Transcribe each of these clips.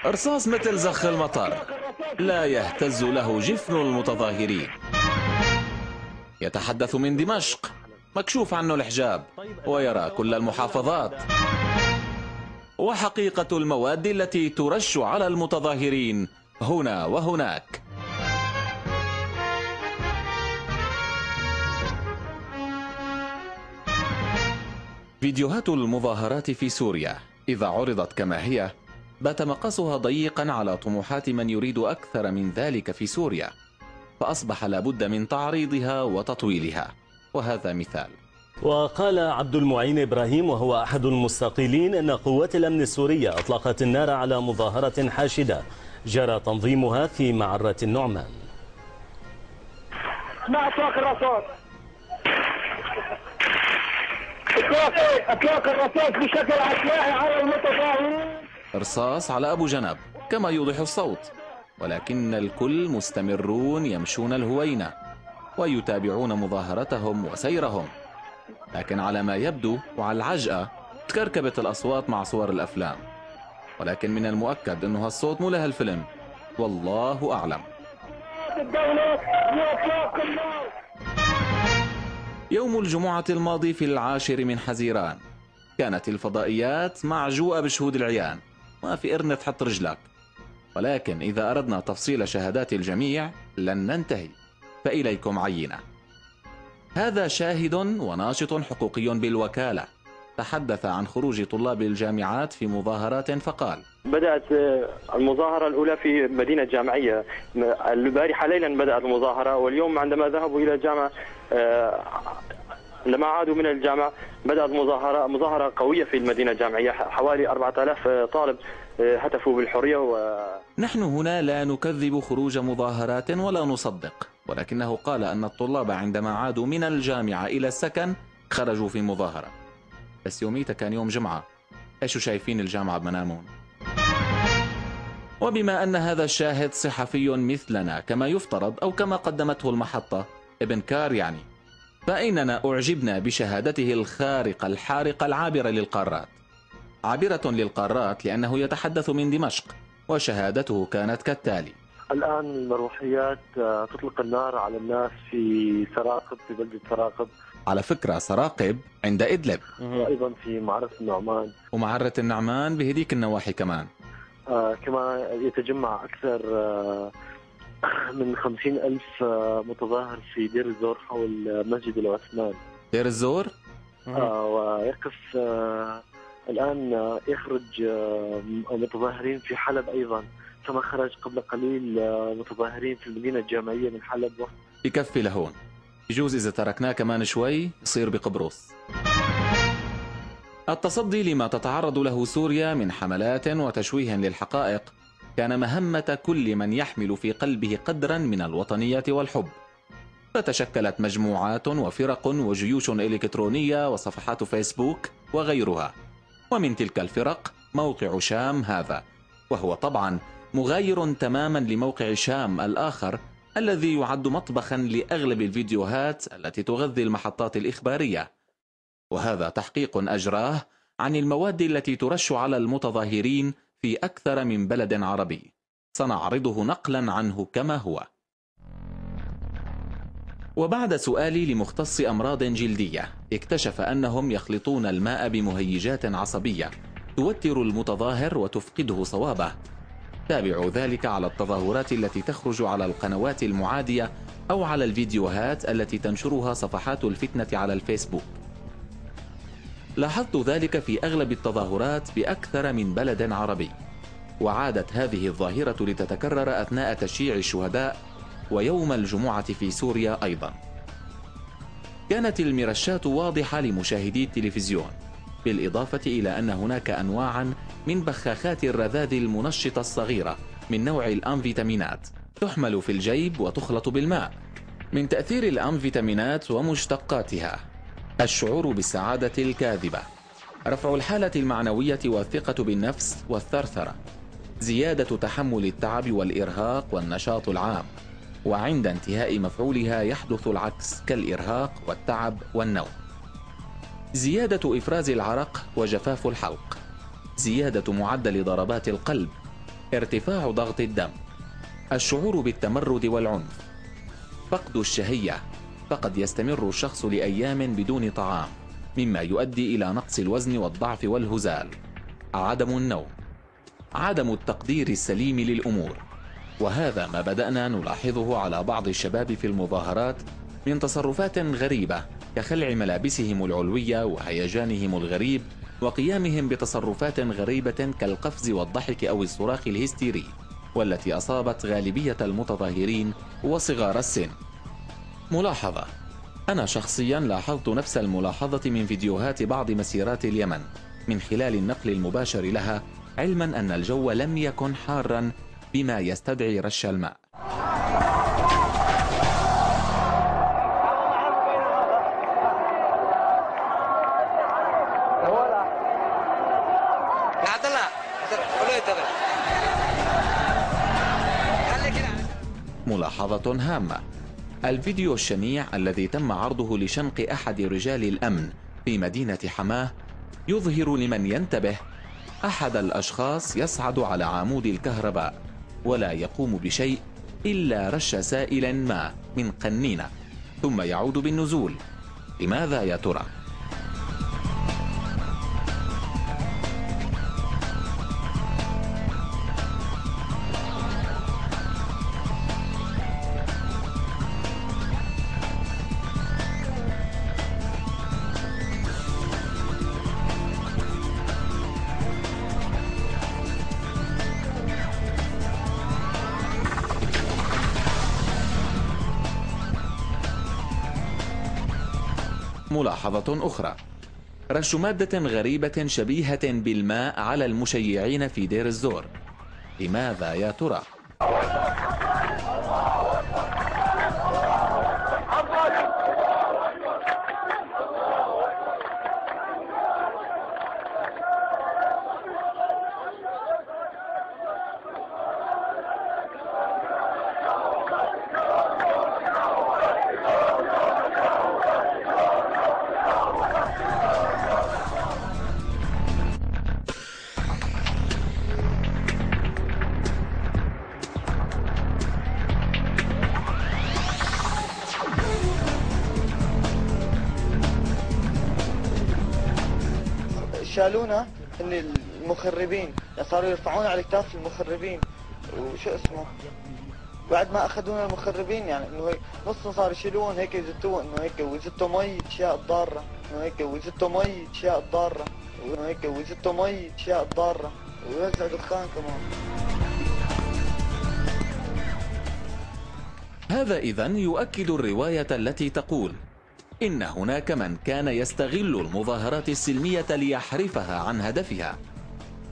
رصاص مثل زخ المطر لا يهتز له جفن المتظاهرين. يتحدث من دمشق مكشوف عنه الحجاب ويرى كل المحافظات. وحقيقة المواد التي ترش على المتظاهرين هنا وهناك. فيديوهات المظاهرات في سوريا إذا عرضت كما هي بات مقاسها ضيقا على طموحات من يريد أكثر من ذلك في سوريا، فأصبح لابد من تعريضها وتطويلها، وهذا مثال. وقال عبد المعين إبراهيم وهو أحد المستقيلين أن قوات الأمن السورية أطلقت النار على مظاهرة حاشدة جرى تنظيمها في معرة النعمان. مع اطلاق الرصاص، اطلاق الرصاص بشكل عشوائي على المتظاهرين. رصاص على أبو جنب كما يوضح الصوت، ولكن الكل مستمرون يمشون الهوينة ويتابعون مظاهرتهم وسيرهم. لكن على ما يبدو وعلى العجقة تكركبت الأصوات مع صور الأفلام، ولكن من المؤكد أنه هالصوت مو لهالفيلم، والله أعلم. يوم الجمعة الماضي في 10 من حزيران كانت الفضائيات معجوقة بشهود العيان، ما في إرنة تحط رجلك. ولكن إذا أردنا تفصيل شهادات الجميع لن ننتهي، فإليكم عينة. هذا شاهد وناشط حقوقي بالوكالة تحدث عن خروج طلاب الجامعات في مظاهرات فقال: بدأت المظاهرة الأولى في مدينة جامعية، البارحة ليلا بدأت المظاهرة، واليوم عندما ذهبوا إلى الجامعة لما عادوا من الجامعة بدأت مظاهرة قوية في المدينة الجامعية. حوالي 4000 طالب هتفوا بالحرية نحن هنا لا نكذب خروج مظاهرات ولا نصدق، ولكنه قال أن الطلاب عندما عادوا من الجامعة إلى السكن خرجوا في مظاهرة. بس يوميتها كان يوم جمعة، ايش شايفين الجامعة بمنامون؟ وبما أن هذا الشاهد صحفي مثلنا كما يفترض أو كما قدمته المحطة ابن كار يعني، فإننا أعجبنا بشهادته الخارقة الحارقة العابرة للقارات. عابرة للقارات لأنه يتحدث من دمشق، وشهادته كانت كالتالي: الآن المروحيات تطلق النار على الناس في سراقب، في بلدة سراقب. على فكرة سراقب عند إدلب، وأيضا في معرة النعمان، ومعرة النعمان بهديك النواحي كمان. كما يتجمع أكثر من 50,000 متظاهر في دير الزور حول مسجد العثمان. دير الزور؟ ويقف الآن يخرج متظاهرين في حلب أيضا، كما خرج قبل قليل متظاهرين في المدينة الجامعية من حلب. يكفي لهون، يجوز إذا تركناه كمان شوي يصير بقبرص. التصدي لما تتعرض له سوريا من حملات وتشويه للحقائق كان مهمة كل من يحمل في قلبه قدرا من الوطنية والحب، فتشكلت مجموعات وفرق وجيوش إلكترونية وصفحات فيسبوك وغيرها. ومن تلك الفرق موقع شام هذا، وهو طبعا مغاير تماما لموقع شام الآخر الذي يعد مطبخا لأغلب الفيديوهات التي تغذي المحطات الإخبارية. وهذا تحقيق أجراه عن المواد التي ترش على المتظاهرين في أكثر من بلد عربي، سنعرضه نقلا عنه كما هو. وبعد سؤالي لمختص أمراض جلدية اكتشف أنهم يخلطون الماء بمهيجات عصبية توتر المتظاهر وتفقده صوابه. تابعوا ذلك على التظاهرات التي تخرج على القنوات المعادية أو على الفيديوهات التي تنشرها صفحات الفتنة على الفيسبوك. لاحظت ذلك في أغلب التظاهرات بأكثر من بلد عربي، وعادت هذه الظاهرة لتتكرر أثناء تشييع الشهداء ويوم الجمعة في سوريا أيضا. كانت المرشات واضحة لمشاهدي التلفزيون، بالإضافة إلى أن هناك أنواعا من بخاخات الرذاذ المنشطة الصغيرة من نوع الأنفيتامينات تحمل في الجيب وتخلط بالماء. من تأثير الأنفيتامينات ومشتقاتها الشعور بالسعادة الكاذبة، رفع الحالة المعنوية والثقة بالنفس والثرثرة، زيادة تحمل التعب والإرهاق والنشاط العام، وعند انتهاء مفعولها يحدث العكس كالإرهاق والتعب والنوم، زيادة إفراز العرق وجفاف الحلق، زيادة معدل ضربات القلب، ارتفاع ضغط الدم، الشعور بالتمرد والعنف، فقد الشهية، فقد يستمر الشخص لأيام بدون طعام مما يؤدي إلى نقص الوزن والضعف والهزال، عدم النوم، عدم التقدير السليم للأمور. وهذا ما بدأنا نلاحظه على بعض الشباب في المظاهرات من تصرفات غريبة كخلع ملابسهم العلوية وهيجانهم الغريب وقيامهم بتصرفات غريبة كالقفز والضحك أو الصراخ الهستيري، والتي أصابت غالبية المتظاهرين وصغار السن. ملاحظة: أنا شخصيا لاحظت نفس الملاحظة من فيديوهات بعض مسيرات اليمن من خلال النقل المباشر لها، علما أن الجو لم يكن حارا بما يستدعي رش الماء. ملاحظة هامة: الفيديو الشنيع الذي تم عرضه لشنق أحد رجال الأمن في مدينة حماه يظهر لمن ينتبه أحد الأشخاص يصعد على عمود الكهرباء ولا يقوم بشيء إلا رش سائلا ما من قنينة ثم يعود بالنزول. لماذا يا ترى؟ ملاحظة أخرى: رش مادة غريبة شبيهة بالماء على المشيعين في دير الزور. لماذا يا ترى؟ شالونا ان المخربين صاروا يرفعون على كتاف المخربين وشو اسمه، بعد ما اخذونا المخربين يعني انه نص صار يشيلون هيك يزتوه انه هيك ويزتوا مي اشياء ضاره، انه هيك ويزتوا مي اشياء ضاره، وانه هيك ويزتوا مي اشياء ضاره ويوزع دخان كمان. هذا إذن يؤكد الرواية التي تقول إن هناك من كان يستغل المظاهرات السلمية ليحرفها عن هدفها،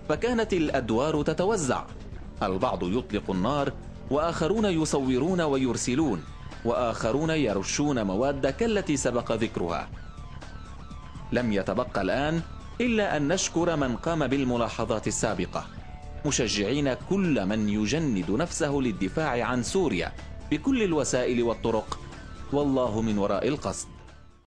فكانت الأدوار تتوزع، البعض يطلق النار، وآخرون يصورون ويرسلون، وآخرون يرشون مواد كالتي سبق ذكرها. لم يتبقى الآن إلا أن نشكر من قام بالملاحظات السابقة، مشجعين كل من يجند نفسه للدفاع عن سوريا بكل الوسائل والطرق، والله من وراء القصد.